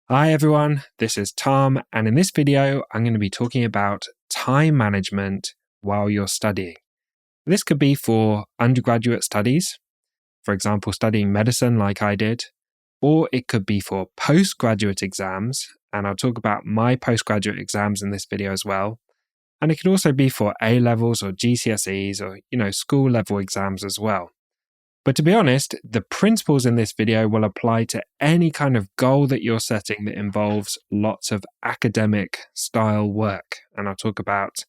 Hi everyone, this is Tom, and in this video, I'm going to be talking about time management while you're studying. This could be for undergraduate studies, for example, studying medicine like I did, or it could be for postgraduate exams, and I'll talk about my postgraduate exams in this video as well. And it could also be for A-levels or GCSEs or, school level exams as well. But to be honest, the principles in this video will apply to any kind of goal that you're setting that involves lots of academic style work. And I'll talk about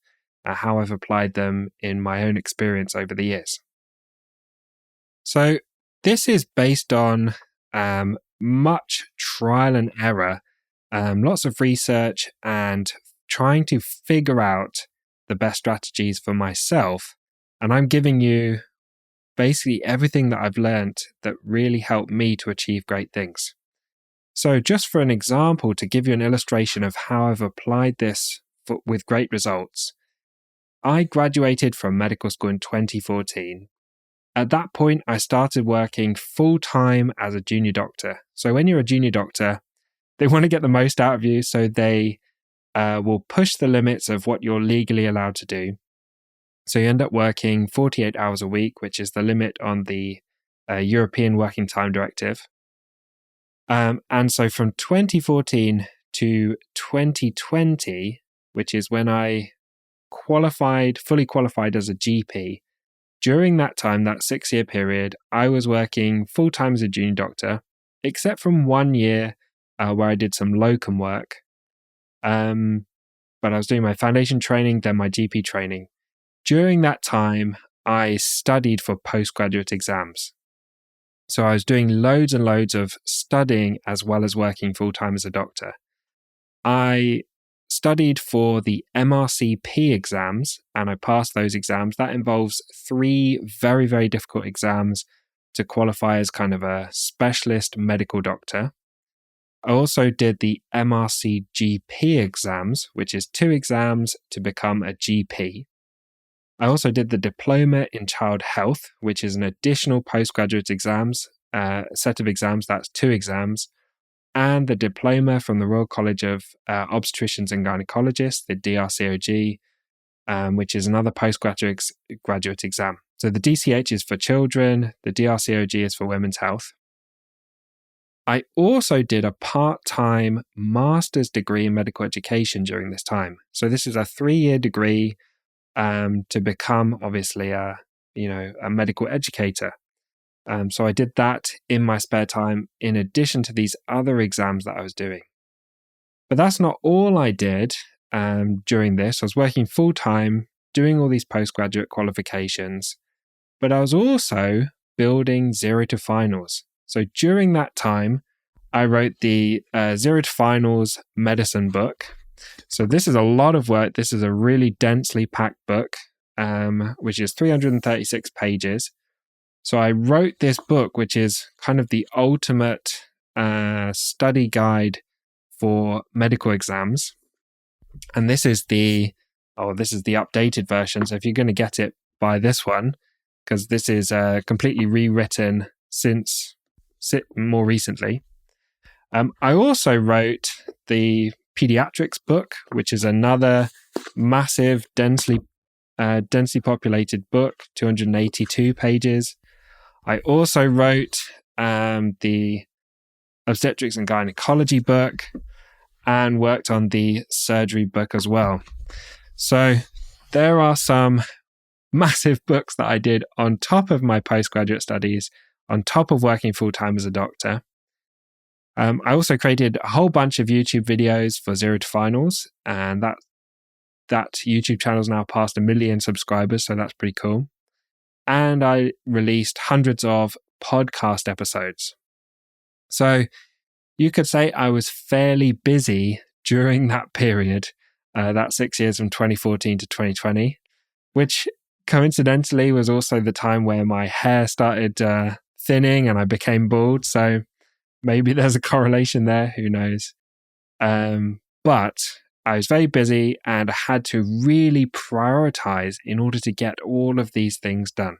how I've applied them in my own experience over the years. So this is based on much trial and error, lots of research, and trying to figure out the best strategies for myself. And I'm giving you basically everything that I've learned that really helped me to achieve great things. So just for an example, to give you an illustration of how I've applied this with great results, I graduated from medical school in 2014. At that point, I started working full-time as a junior doctor. So when you're a junior doctor, they want to get the most out of you, so they will push the limits of what you're legally allowed to do. So you end up working 48 hours a week, which is the limit on the European Working Time Directive. And so from 2014 to 2020, which is when I fully qualified as a GP, during that time, that 6-year period, I was working full-time as a junior doctor, except from 1 year where I did some locum work. But I was doing my foundation training, then my GP training. During that time, I studied for postgraduate exams. So I was doing loads and loads of studying as well as working full-time as a doctor. I studied for the MRCP exams and I passed those exams. That involves 3 very, very difficult exams to qualify as kind of a specialist medical doctor. I also did the MRCGP exams, which is 2 exams to become a GP. I also did the Diploma in Child Health, which is an additional postgraduate exams, set of exams, that's 2 exams, and the Diploma from the Royal College of Obstetricians and Gynecologists, the DRCOG, which is another postgraduate exam. So the DCH is for children, the DRCOG is for women's health. I also did a part-time master's degree in medical education during this time. So this is a 3-year degree to become, obviously, a medical educator. So I did that in my spare time, in addition to these other exams that I was doing. But that's not all I did during this. I was working full-time, doing all these postgraduate qualifications, but I was also building Zero to Finals. So during that time, I wrote the Zero to Finals medicine book. So this is a lot of work. This is a really densely packed book, which is 336 pages. So I wrote this book, which is kind of the ultimate study guide for medical exams. And this is the updated version. So if you're going to get it, buy this one, because this is completely rewritten since more recently. I also wrote the pediatrics book, which is another massive, densely populated book, 282 pages. I also wrote the obstetrics and gynecology book and worked on the surgery book as well. So there are some massive books that I did on top of my postgraduate studies, on top of working full-time as a doctor. I also created a whole bunch of YouTube videos for Zero to Finals, and that YouTube channel is now past 1 million subscribers, so that's pretty cool. And I released hundreds of podcast episodes. So you could say I was fairly busy during that period, that 6 years from 2014 to 2020, which coincidentally was also the time where my hair started thinning and I became bald. So maybe there's a correlation there, who knows. But I was very busy and I had to really prioritize in order to get all of these things done.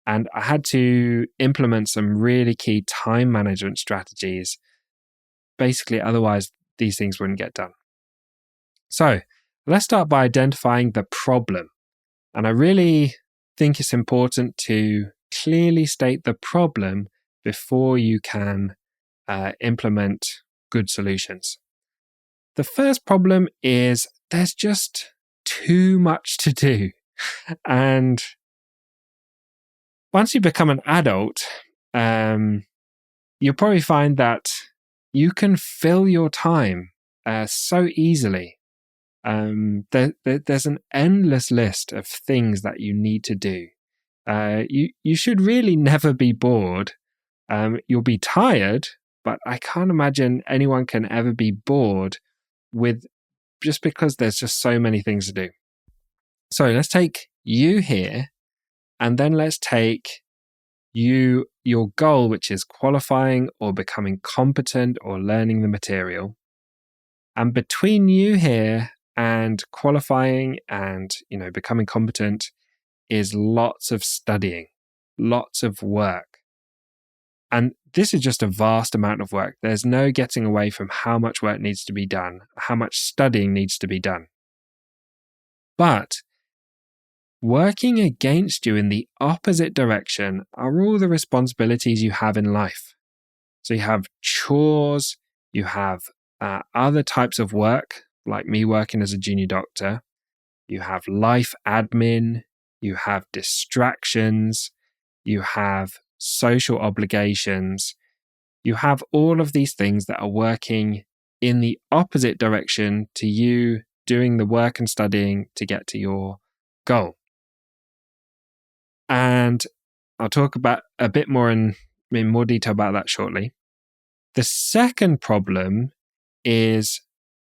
And I had to implement some really key time management strategies basically, otherwise, these things wouldn't get done. So let's start by identifying the problem. And I really think it's important to clearly state the problem before you can implement good solutions. The first problem is there's just too much to do. And once you become an adult, you'll probably find that you can fill your time so easily. There's an endless list of things that you need to do. You should really never be bored. You'll be tired, but I can't imagine anyone can ever be bored with just because there's just so many things to do. So let's take you here, and then let's take your goal, which is qualifying or becoming competent or learning the material. And between you here and qualifying and, becoming competent is lots of studying, lots of work. And this is just a vast amount of work. There's no getting away from how much work needs to be done, how much studying needs to be done. But working against you in the opposite direction are all the responsibilities you have in life. So you have chores, you have other types of work, like me working as a junior doctor. You have life admin, you have distractions, you have social obligations. You have all of these things that are working in the opposite direction to you doing the work and studying to get to your goal. And I'll talk about a bit more in more detail about that shortly. The second problem is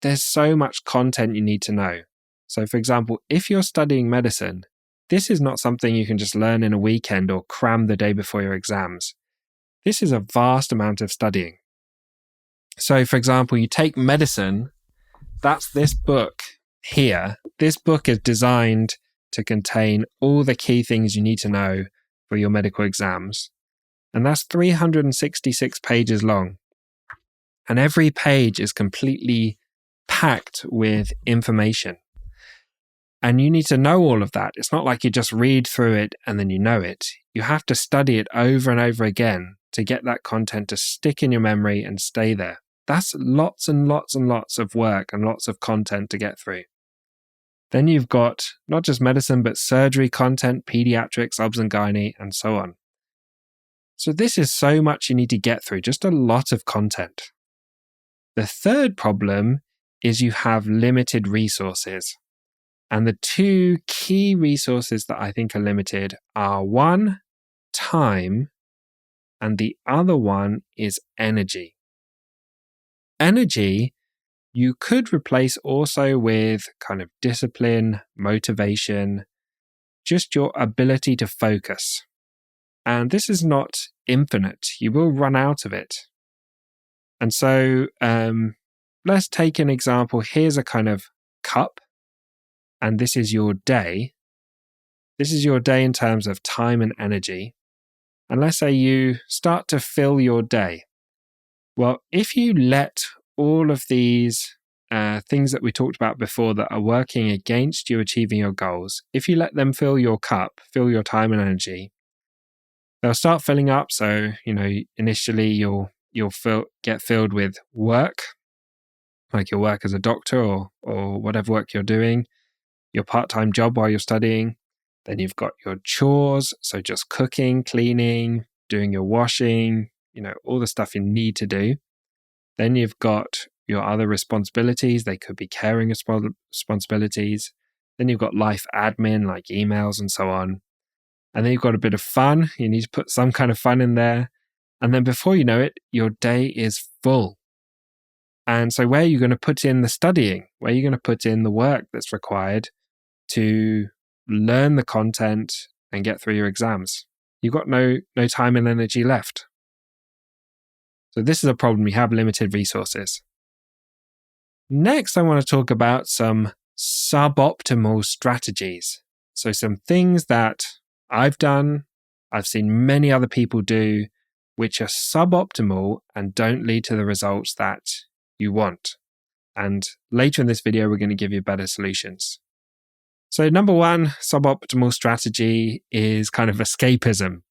there's so much content you need to know. So, for example, if you're studying medicine, this is not something you can just learn in a weekend or cram the day before your exams. This is a vast amount of studying. So, for example, you take medicine, that's this book here. This book is designed to contain all the key things you need to know for your medical exams. And that's 366 pages long. And every page is completely packed with information. And you need to know all of that. It's not like you just read through it and then you know it. You have to study it over and over again to get that content to stick in your memory and stay there. That's lots and lots and lots of work and lots of content to get through. Then you've got not just medicine, but surgery content, pediatrics, obs and gynae, and so on. So this is so much you need to get through, just a lot of content. The third problem is you have limited resources. And the two key resources that I think are limited are one, time, and the other one is energy. Energy, you could replace also with kind of discipline, motivation, just your ability to focus. And this is not infinite. You will run out of it. And so let's take an example. Here's a kind of cup. And this is your day. This is your day in terms of time and energy. And let's say you start to fill your day. Well, if you let all of these things that we talked about before that are working against you achieving your goals, if you let them fill your cup, fill your time and energy, they'll start filling up. So, initially you'll get filled with work, like your work as a doctor or whatever work you're doing, your part-time job while you're studying. Then you've got your chores, so just cooking, cleaning, doing your washing, all the stuff you need to do. Then you've got your other responsibilities. They could be caring responsibilities. Then you've got life admin, like emails and so on. And then you've got a bit of fun. You need to put some kind of fun in there. And then before you know it, your day is full. And so where are you going to put in the studying? Where are you going to put in the work that's required to learn the content and get through your exams? You've got no time and energy left. So this is a problem. You have limited resources. Next, I want to talk about some suboptimal strategies. So some things that I've done, I've seen many other people do, which are suboptimal and don't lead to the results that you want. And later in this video, we're going to give you better solutions. So number one, suboptimal strategy is kind of escapism.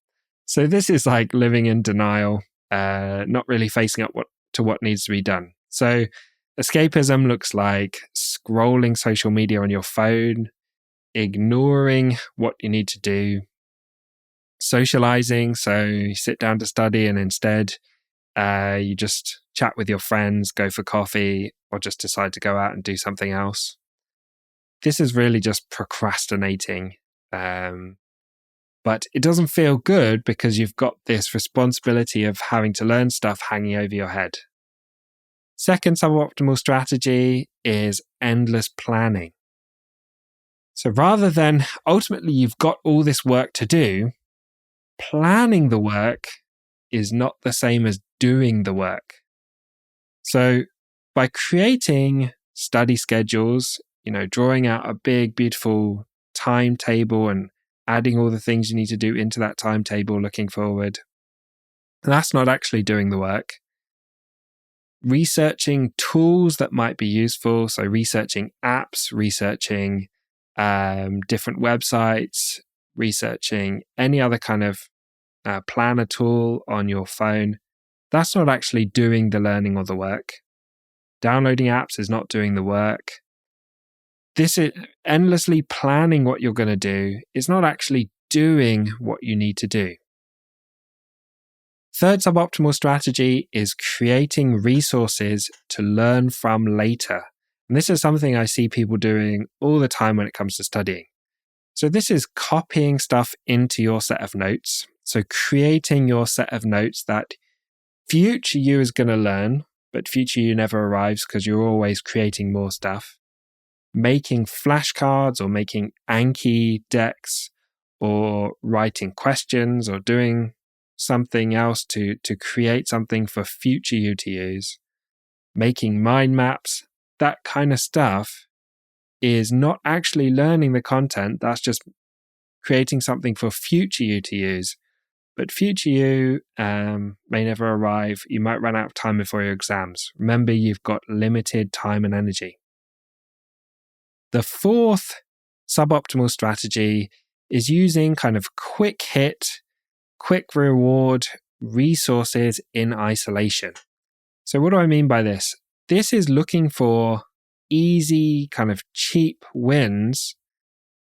So this is like living in denial, not really facing up to what needs to be done. So escapism looks like scrolling social media on your phone, ignoring what you need to do, socializing. So you sit down to study and instead you just chat with your friends, go for coffee, or just decide to go out and do something else. This is really just procrastinating. But it doesn't feel good because you've got this responsibility of having to learn stuff hanging over your head. Second suboptimal strategy is endless planning. So rather than ultimately you've got all this work to do, planning the work is not the same as doing the work. So by creating study schedules, drawing out a big, beautiful timetable and adding all the things you need to do into that timetable looking forward, that's not actually doing the work. Researching tools that might be useful, so researching apps, researching different websites, researching any other kind of planner tool on your phone, that's not actually doing the learning or the work. Downloading apps is not doing the work. This is endlessly planning what you're going to do is not actually doing what you need to do. Third suboptimal strategy is creating resources to learn from later. And this is something I see people doing all the time when it comes to studying. So this is copying stuff into your set of notes. So creating your set of notes that future you is going to learn, but future you never arrives because you're always creating more stuff. Making flashcards or making Anki decks or writing questions or doing something else to create something for future you to use. Making mind maps, that kind of stuff is not actually learning the content. That's just creating something for future you to use. But future you may never arrive. You might run out of time before your exams. Remember, you've got limited time and energy. The fourth suboptimal strategy is using kind of quick hit, quick reward resources in isolation. So what do I mean by this? This is looking for easy, kind of cheap wins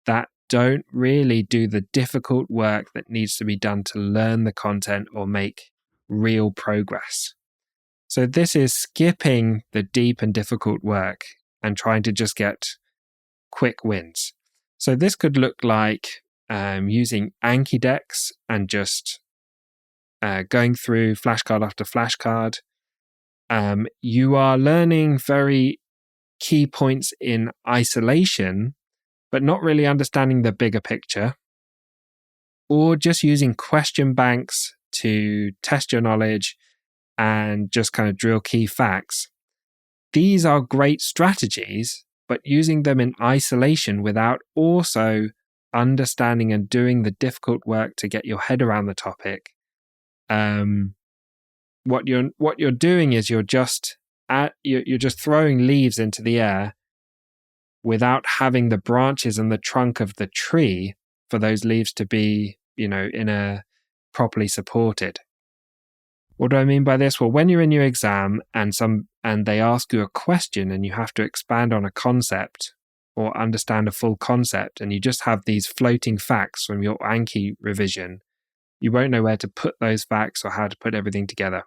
that don't really do the difficult work that needs to be done to learn the content or make real progress. So this is skipping the deep and difficult work and trying to just get quick wins. So this could look like using Anki decks and just going through flashcard after flashcard. You are learning very key points in isolation, but not really understanding the bigger picture, or just using question banks to test your knowledge and just kind of drill key facts. These are great strategies, but using them in isolation without also understanding and doing the difficult work to get your head around the topic. What you're doing is you're just throwing leaves into the air without having the branches and the trunk of the tree for those leaves to be, properly supported. What do I mean by this? Well, when you're in your exam and they ask you a question and you have to expand on a concept or understand a full concept, and you just have these floating facts from your Anki revision, you won't know where to put those facts or how to put everything together.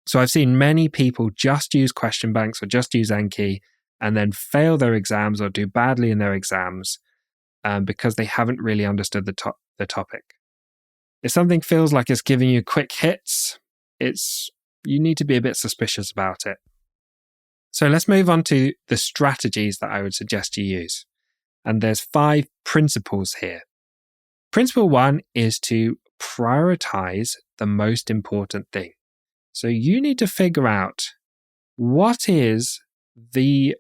So I've seen many people just use question banks or just use Anki and then fail their exams or do badly in their exams because they haven't really understood the topic. If something feels like it's giving you quick hits, you need to be a bit suspicious about it. So let's move on to the strategies that I would suggest you use. And there's 5 principles here. Principle 1 is to prioritize the most important thing. So you need to figure out what is the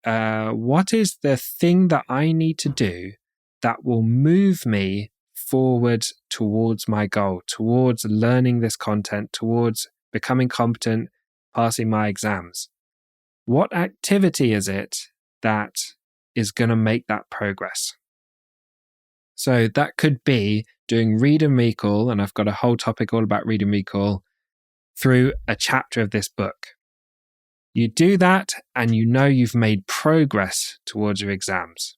thing that I need to do that will move me forward towards my goal, towards learning this content, towards becoming competent, passing my exams? What activity is it that is going to make that progress? So that could be doing read and recall, and I've got a whole topic all about read and recall, through a chapter of this book. You do that and you know you've made progress towards your exams.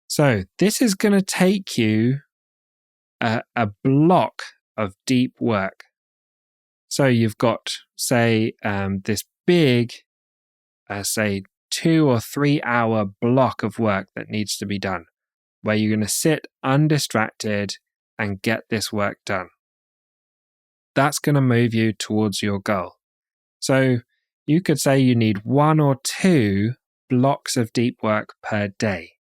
So this is going to take you a block of deep work. So you've got, say, this big, say, 2 or 3 hour block of work that needs to be done, where you're going to sit undistracted and get this work done. That's going to move you towards your goal. So you could say you need 1 or 2 blocks of deep work per day.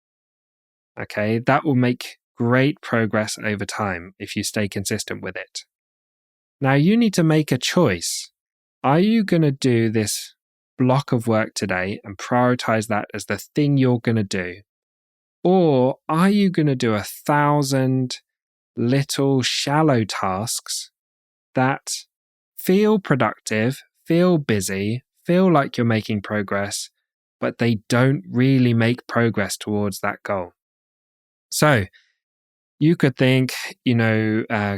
Okay, that will make great progress over time if you stay consistent with it. Now you need to make a choice. Are you going to do this block of work today and prioritize that as the thing you're going to do? Or are you going to do 1,000 little shallow tasks that feel productive, feel busy, feel like you're making progress, but they don't really make progress towards that goal? So you could think,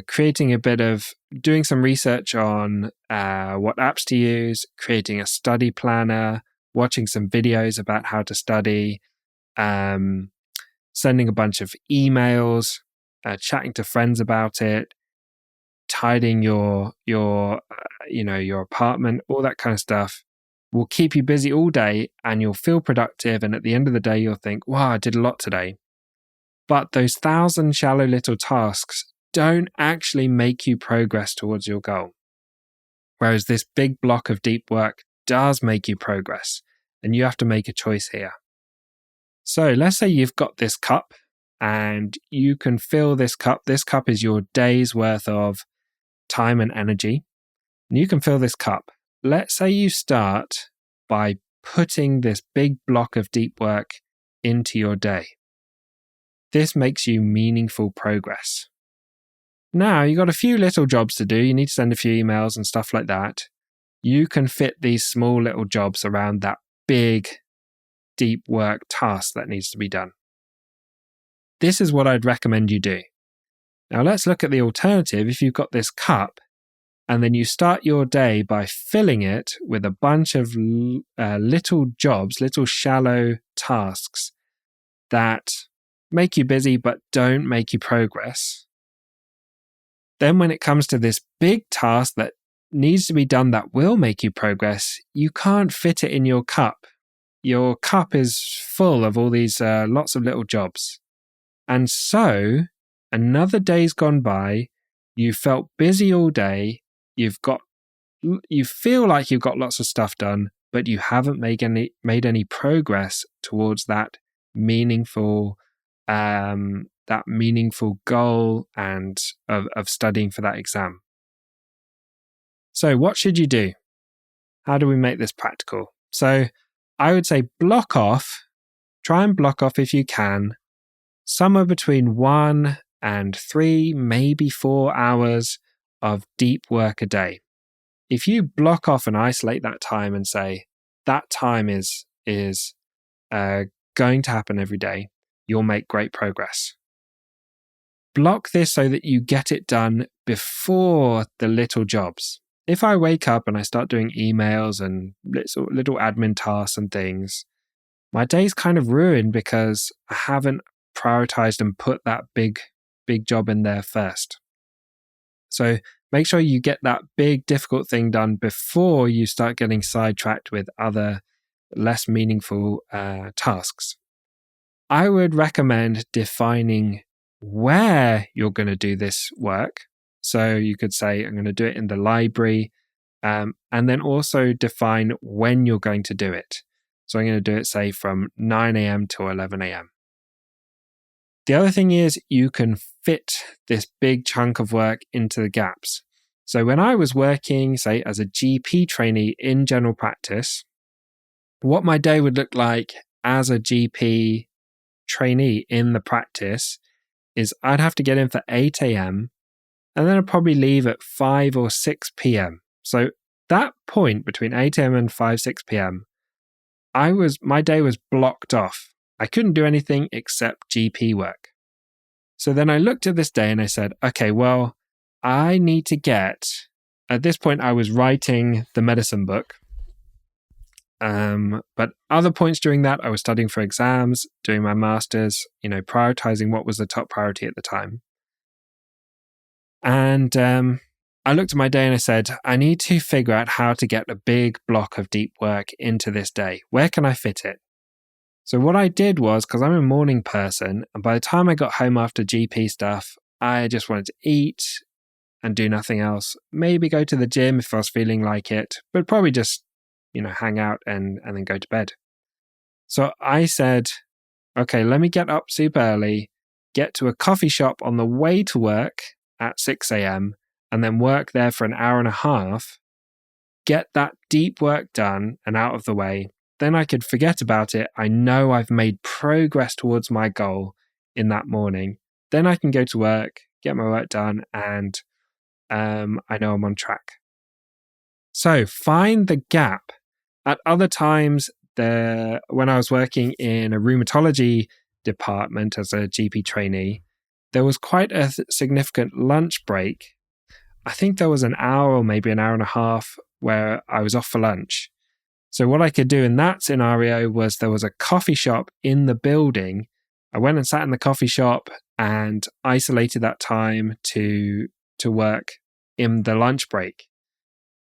creating a bit of doing some research on what apps to use, creating a study planner, watching some videos about how to study, sending a bunch of emails, chatting to friends about it, tidying your apartment, all that kind of stuff will keep you busy all day and you'll feel productive. And at the end of the day, you'll think, wow, I did a lot today. But those 1,000 shallow little tasks don't actually make you progress towards your goal. Whereas this big block of deep work does make you progress, and you have to make a choice here. So let's say you've got this cup and you can fill this cup. This cup is your day's worth of time and energy. And you can fill this cup. Let's say you start by putting this big block of deep work into your day. This makes you meaningful progress. Now, you've got a few little jobs to do. You need to send a few emails and stuff like that. You can fit these small little jobs around that big, deep work task that needs to be done. This is what I'd recommend you do. Now, let's look at the alternative. If you've got this cup, and then you start your day by filling it with a bunch of little jobs, little shallow tasks that make you busy but don't make you progress. Then when it comes to this big task that needs to be done that will make you progress, you can't fit it in your cup. Your cup is full of all these lots of little jobs. And so another day's gone by, you felt busy all day, you feel like you've got lots of stuff done, but you haven't made any progress towards that meaningful goal and of studying for that exam. So what should you do? How do we make this practical? So I would say try and block off if you can, somewhere between 1 and 3, maybe 4 hours of deep work a day. If you block off and isolate that time and say that time is going to happen every day, you'll make great progress. Block this so that you get it done before the little jobs. If I wake up and I start doing emails and little admin tasks and things, my day's kind of ruined because I haven't prioritized and put that big job in there first. So make sure you get that big, difficult thing done before you start getting sidetracked with other less meaningful tasks. I would recommend defining where you're going to do this work. So you could say, I'm going to do it in the library, and then also define when you're going to do it. So I'm going to do it, say, from 9 a.m. to 11 a.m. The other thing is you can fit this big chunk of work into the gaps. So when I was working, say, as a GP trainee in general practice, what my day would look like as a GP trainee in the practice is I'd have to get in for 8 a.m. and then I'd probably leave at 5 or 6 p.m. So that point between 8 a.m. and 5, 6 p.m., my day was blocked off. I couldn't do anything except GP work. So then I looked at this day and I said, okay, well, I need to at this point I was writing the medicine book. But other points during that, I was studying for exams, doing my master's, prioritizing what was the top priority at the time. And I looked at my day and I said, I need to figure out how to get a big block of deep work into this day. Where can I fit it? So what I did was, because I'm a morning person, and by the time I got home after GP stuff, I just wanted to eat and do nothing else. Maybe go to the gym if I was feeling like it, but probably just hang out and then go to bed. So I said, okay, let me get up super early, get to a coffee shop on the way to work at 6 a.m. and then work there for an hour and a half, get that deep work done and out of the way. Then I could forget about it. I know I've made progress towards my goal in that morning. Then I can go to work, get my work done, and I know I'm on track. So find the gap. At other times, when I was working in a rheumatology department as a GP trainee, there was quite a significant lunch break. I think there was an hour or maybe an hour and a half where I was off for lunch. So what I could do in that scenario was there was a coffee shop in the building. I went and sat in the coffee shop and isolated that time to work in the lunch break.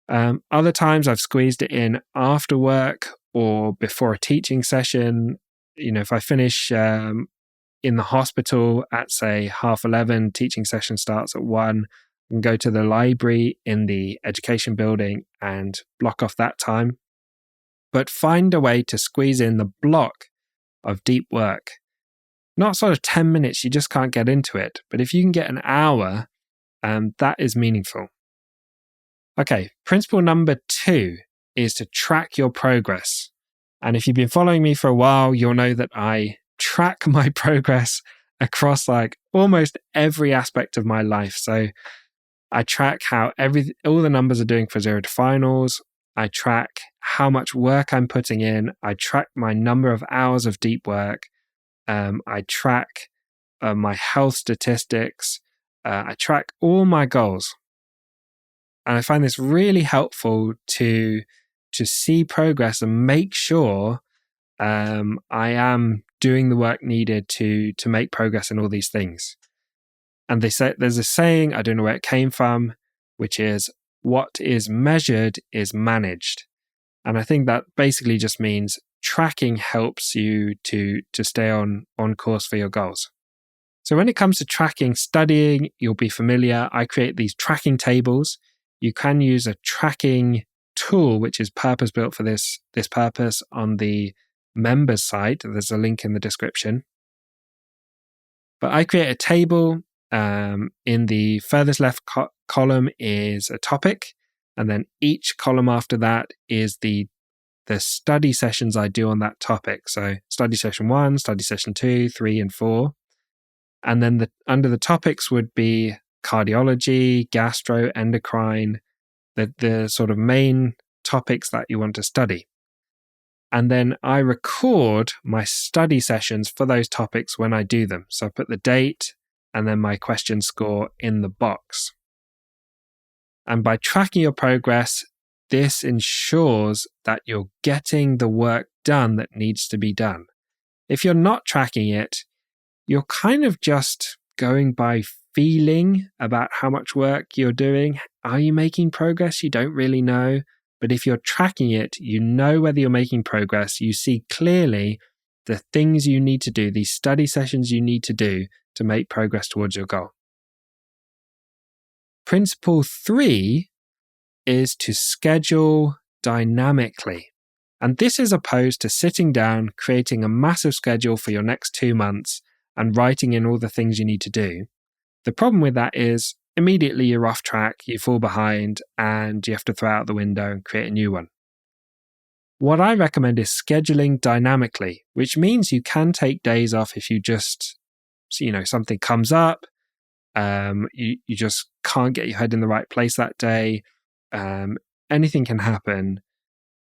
Other times I've squeezed it in after work or before a teaching session. If I finish in the hospital at say 11:30, teaching session starts at 1, I can go to the library in the education building and block off that time. But find a way to squeeze in the block of deep work. Not sort of 10 minutes, you just can't get into it. But if you can get an hour, that is meaningful. Okay, principle number 2 is to track your progress. And if you've been following me for a while, you'll know that I track my progress across almost every aspect of my life. So I track how all the numbers are doing for 0 to finals. I track how much work I'm putting in. I track my number of hours of deep work. I track my health statistics. I track all my goals. And I find this really helpful to see progress and make sure I am doing the work needed to make progress in all these things. And they say there's a saying, I don't know where it came from, which is, what is measured is managed. And I think that basically just means tracking helps you to stay on course for your goals. So when it comes to tracking studying, you'll be familiar. I create these tracking tables. You can use a tracking tool, which is purpose-built for this purpose on the members site. There's a link in the description. But I create a table. In the furthest left column is a topic, and then each column after that is the study sessions I do on that topic. So study session 1, study session 2, 3, and 4. And then under the topics would be cardiology, gastro, endocrine, the sort of main topics that you want to study. And then I record my study sessions for those topics when I do them. So I put the date and then my question score in the box. And by tracking your progress, this ensures that you're getting the work done that needs to be done. If you're not tracking it, you're kind of just going by feeling about how much work you're doing. Are you making progress? You don't really know. But if you're tracking it, you know whether you're making progress. You see clearly the things you need to do, these study sessions you need to do to make progress towards your goal. Principle 3 is to schedule dynamically. And this is opposed to sitting down, creating a massive schedule for your next 2 months and writing in all the things you need to do. The problem with that is immediately you're off track, you fall behind, and you have to throw out the window and create a new one. What I recommend is scheduling dynamically, which means you can take days off if you just So, something comes up, you just can't get your head in the right place that day. Anything can happen,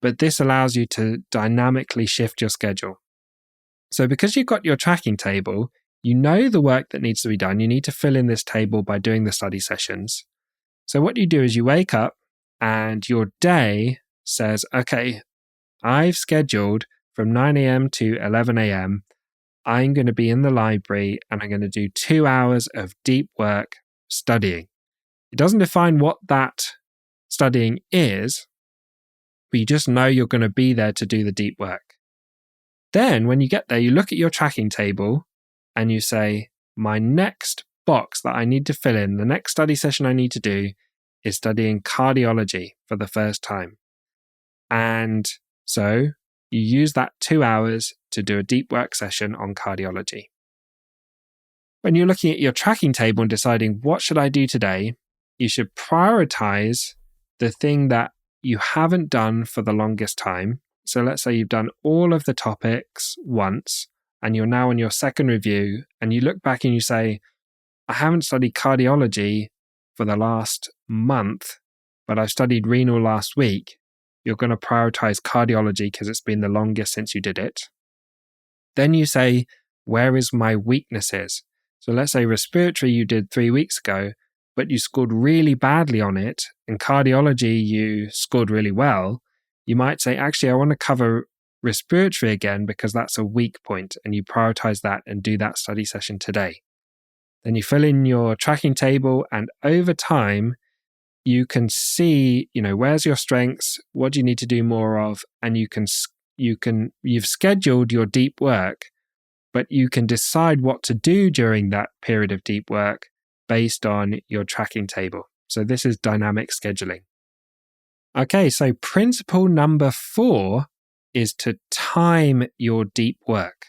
but this allows you to dynamically shift your schedule. So because you've got your tracking table, you know the work that needs to be done. You need to fill in this table by doing the study sessions. So what you do is you wake up and your day says, okay, I've scheduled from 9 a.m. to 11 a.m. I'm going to be in the library and I'm going to do 2 hours of deep work studying. It doesn't define what that studying is, but you just know you're going to be there to do the deep work. Then when you get there, you look at your tracking table and you say, my next box that I need to fill in, the next study session I need to do is studying cardiology for the first time. And so you use that 2 hours to do a deep work session on cardiology. When you're looking at your tracking table and deciding what should I do today, you should prioritize the thing that you haven't done for the longest time. So let's say you've done all of the topics once and you're now on your second review and you look back and you say, I haven't studied cardiology for the last month, but I've studied renal last week. You're going to prioritize cardiology because it's been the longest since you did it. Then you say, where is my weaknesses? So let's say respiratory you did 3 weeks ago, but you scored really badly on it. In cardiology, you scored really well. You might say, actually, I want to cover respiratory again because that's a weak point, and you prioritize that and do that study session today. Then you fill in your tracking table, and over time, you can see, where's your strengths, what do you need to do more of, and you've scheduled your deep work, but you can decide what to do during that period of deep work based on your tracking table. So this is dynamic scheduling. Okay, so principle number 4 is to time your deep work.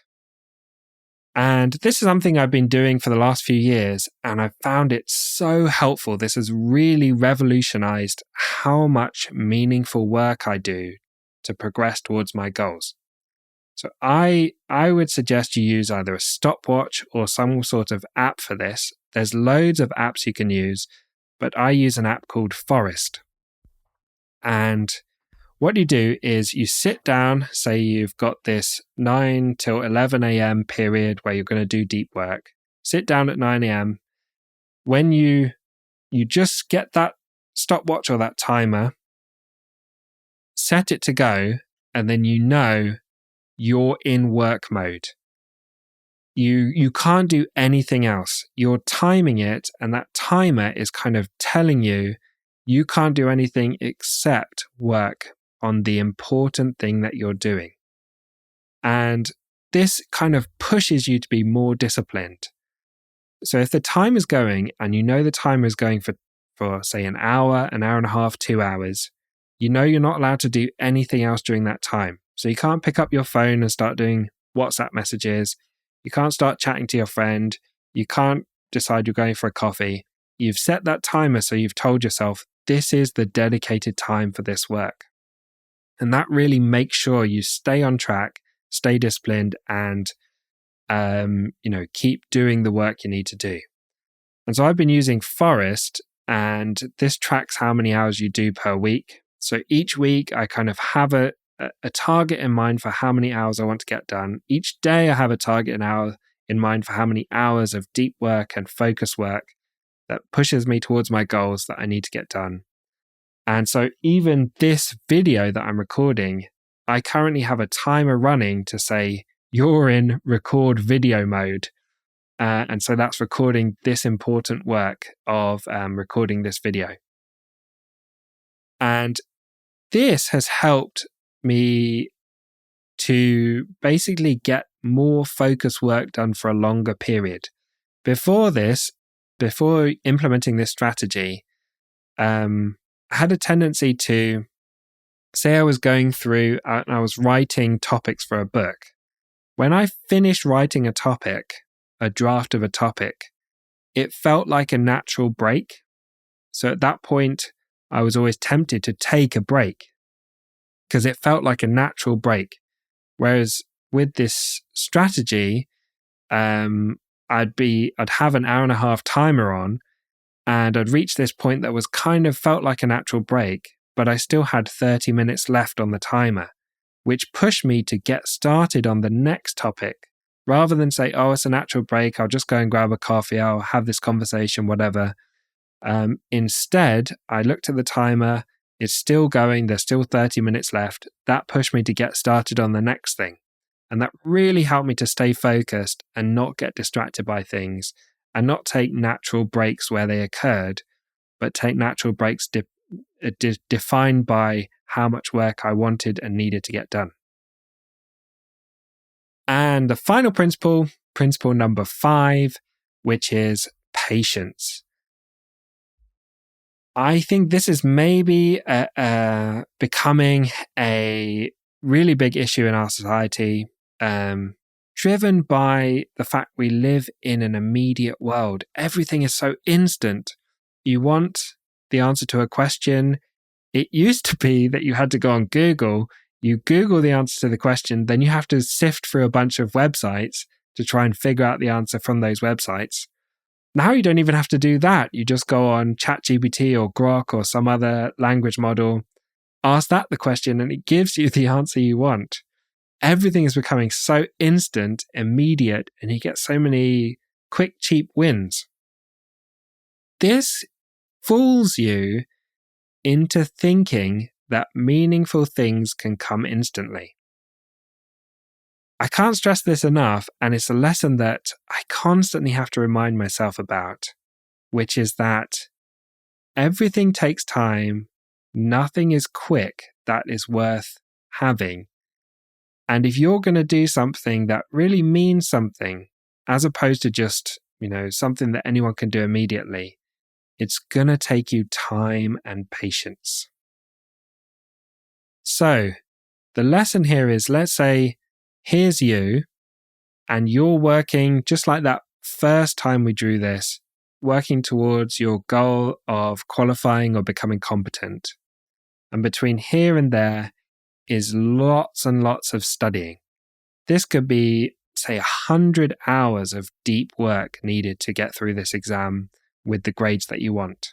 And this is something I've been doing for the last few years, and I've found it so helpful. This has really revolutionized how much meaningful work I do to progress towards my goals. So I would suggest you use either a stopwatch or some sort of app for this. There's loads of apps you can use, but I use an app called Forest. And what you do is you sit down, say you've got this 9 till 11 a.m. period where you're going to do deep work. Sit down at 9 a.m. When you just get that stopwatch or that timer, set it to go, and then you're in work mode. You can't do anything else. You're timing it, and that timer is kind of telling you can't do anything except work on the important thing that you're doing. And this kind of pushes you to be more disciplined. So if the time is going and the timer is going for say an hour and a half, 2 hours, you're not allowed to do anything else during that time. So you can't pick up your phone and start doing WhatsApp messages. You can't start chatting to your friend. You can't decide you're going for a coffee. You've set that timer, so you've told yourself, this is the dedicated time for this work. And that really makes sure you stay on track, stay disciplined, and keep doing the work you need to do. And so I've been using Forest, and this tracks how many hours you do per week. So each week I kind of have a target in mind for how many hours I want to get done. Each day I have a target in mind for how many hours of deep work and focus work that pushes me towards my goals that I need to get done. And so even this video that I'm recording, I currently have a timer running to say, you're in record video mode. And so that's recording this important work of recording this video. And this has helped me to basically get more focus work done for a longer period. Before implementing this strategy, I had a tendency to say I was going through and I was writing topics for a book. When I finished writing a draft of a topic, it felt like a natural break. So at that point, I was always tempted to take a break because it felt like a natural break. Whereas with this strategy, I'd have an hour and a half timer on, and I'd reached this point that was kind of felt like a natural break, but I still had 30 minutes left on the timer, which pushed me to get started on the next topic. Rather than say, oh, it's a natural break, I'll just go and grab a coffee, I'll have this conversation, whatever. Instead, I looked at the timer, it's still going, there's still 30 minutes left. That pushed me to get started on the next thing. And that really helped me to stay focused and not get distracted by things and not take natural breaks where they occurred, but take natural breaks defined by how much work I wanted and needed to get done. And the final principle number 5, which is patience. I think this is maybe becoming a really big issue in our society, driven by the fact we live in an immediate world. Everything is so instant. You want the answer to a question. It used to be that you had to go on Google. You Google the answer to the question, then you have to sift through a bunch of websites to try and figure out the answer from those websites. Now you don't even have to do that. You just go on ChatGPT or Grok or some other language model, ask that the question, and it gives you the answer you want. Everything is becoming so instant, immediate, and you get so many quick, cheap wins. This fools you into thinking that meaningful things can come instantly. I can't stress this enough, and it's a lesson that I constantly have to remind myself about, which is that everything takes time, nothing is quick that is worth having. And if you're going to do something that really means something, as opposed to just, something that anyone can do immediately, it's going to take you time and patience. So, the lesson here is, let's say, here's you, and you're working just like that first time we drew this, working towards your goal of qualifying or becoming competent. And between here and there is lots and lots of studying. This could be, say, 100 hours of deep work needed to get through this exam with the grades that you want.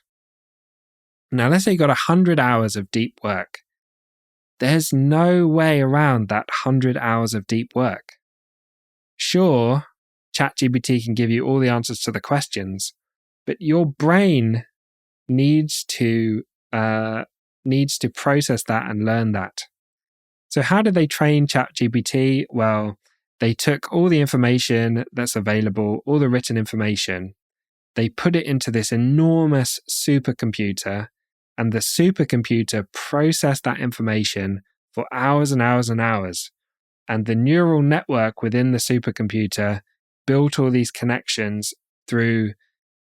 Now, let's say you got 100 hours of deep work. There's no way around that 100 hours of deep work. Sure, ChatGPT can give you all the answers to the questions, but your brain needs to process that and learn that. So how did they train ChatGPT? Well, they took all the information that's available, all the written information, they put it into this enormous supercomputer, and the supercomputer processed that information for hours and hours and hours. And the neural network within the supercomputer built all these connections through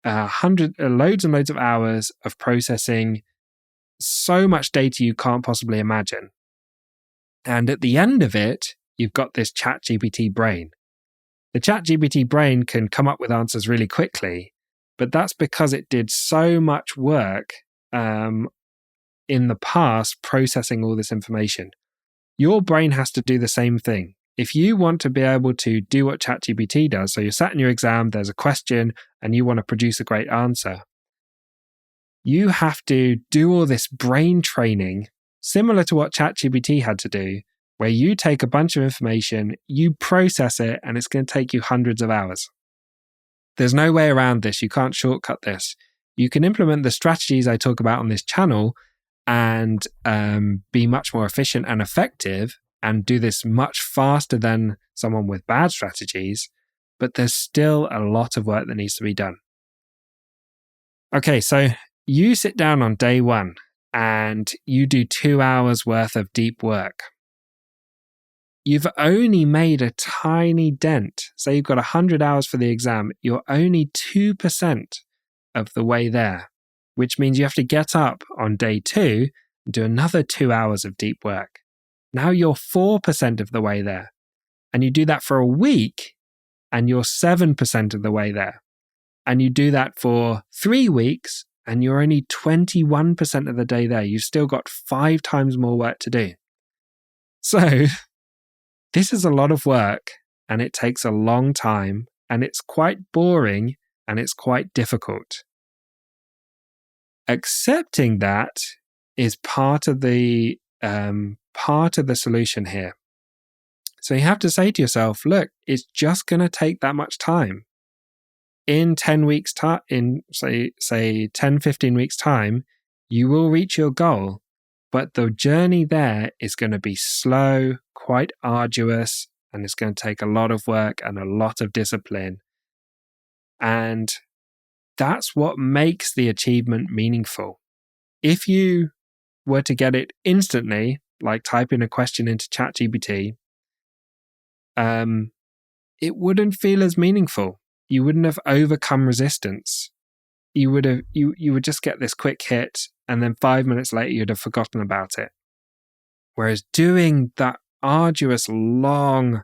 loads and loads of hours of processing so much data you can't possibly imagine. And at the end of it, you've got this ChatGPT brain. The ChatGPT brain can come up with answers really quickly, but that's because it did so much work in the past processing all this information. Your brain has to do the same thing. If you want to be able to do what ChatGPT does, so you're sat in your exam, there's a question, and you want to produce a great answer, you have to do all this brain training, similar to what ChatGPT had to do, where you take a bunch of information, you process it, and it's going to take you hundreds of hours. There's no way around this. You can't shortcut this. You can implement the strategies I talk about on this channel and be much more efficient and effective and do this much faster than someone with bad strategies, but there's still a lot of work that needs to be done. Okay, so you sit down on day 1 and you do 2 hours worth of deep work. You've only made a tiny dent. Say you've got 100 hours for the exam, you're only 2% of the way there, which means you have to get up on day 2 and do another 2 hours of deep work. Now you're 4% of the way there. And you do that for a week, and you're 7% of the way there. And you do that for 3 weeks, and you're only 21% of the day there. You've still got 5 times more work to do. So this is a lot of work, and it takes a long time, and it's quite boring and it's quite difficult. Accepting that is part of the solution here. So you have to say to yourself, look, it's just going to take that much time. In 10 weeks time, in say 10, 15 weeks time, you will reach your goal. But the journey there is going to be slow, quite arduous, and it's going to take a lot of work and a lot of discipline. And that's what makes the achievement meaningful. If you were to get it instantly, like typing a question into ChatGPT, it wouldn't feel as meaningful. You wouldn't have overcome resistance. You would just get this quick hit, and then 5 minutes later you'd have forgotten about it. Whereas doing that arduous, long,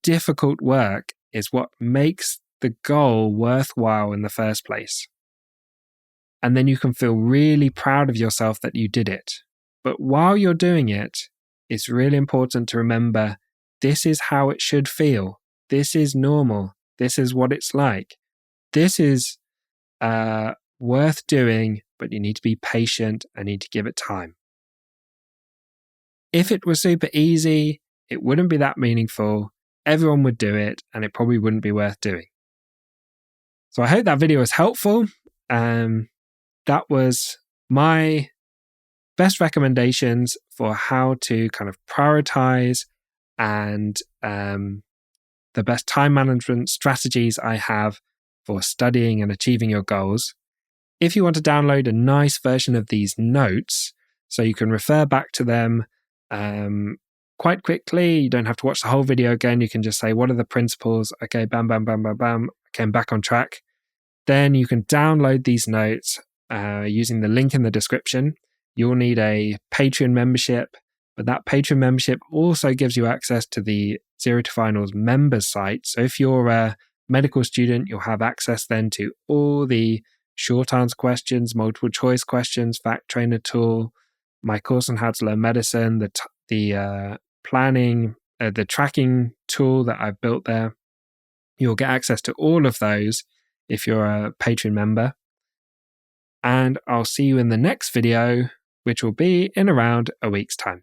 difficult work is what makes the goal worthwhile in the first place. And then you can feel really proud of yourself that you did it. But while you're doing it, it's really important to remember this is how it should feel. This is normal. This is what it's like. This is worth doing, but you need to be patient and need to give it time. If it was super easy, it wouldn't be that meaningful. Everyone would do it, and it probably wouldn't be worth doing. So I hope that video was helpful. That was my best recommendations for how to kind of prioritize and the best time management strategies I have for studying and achieving your goals. If you want to download a nice version of these notes so you can refer back to them quite quickly, you don't have to watch the whole video again. You can just say, what are the principles? Okay, bam, bam, bam, bam, bam. Okay, I'm back on track. Then you can download these notes using the link in the description. You'll need a Patreon membership, but that Patreon membership also gives you access to the Zero to Finals members site. So if you're a medical student, you'll have access then to all the short answer questions, multiple choice questions, fact trainer tool, my course on how to learn medicine, the planning, the tracking tool that I've built there. You'll get access to all of those if you're a Patreon member. And I'll see you in the next video, which will be in around a week's time.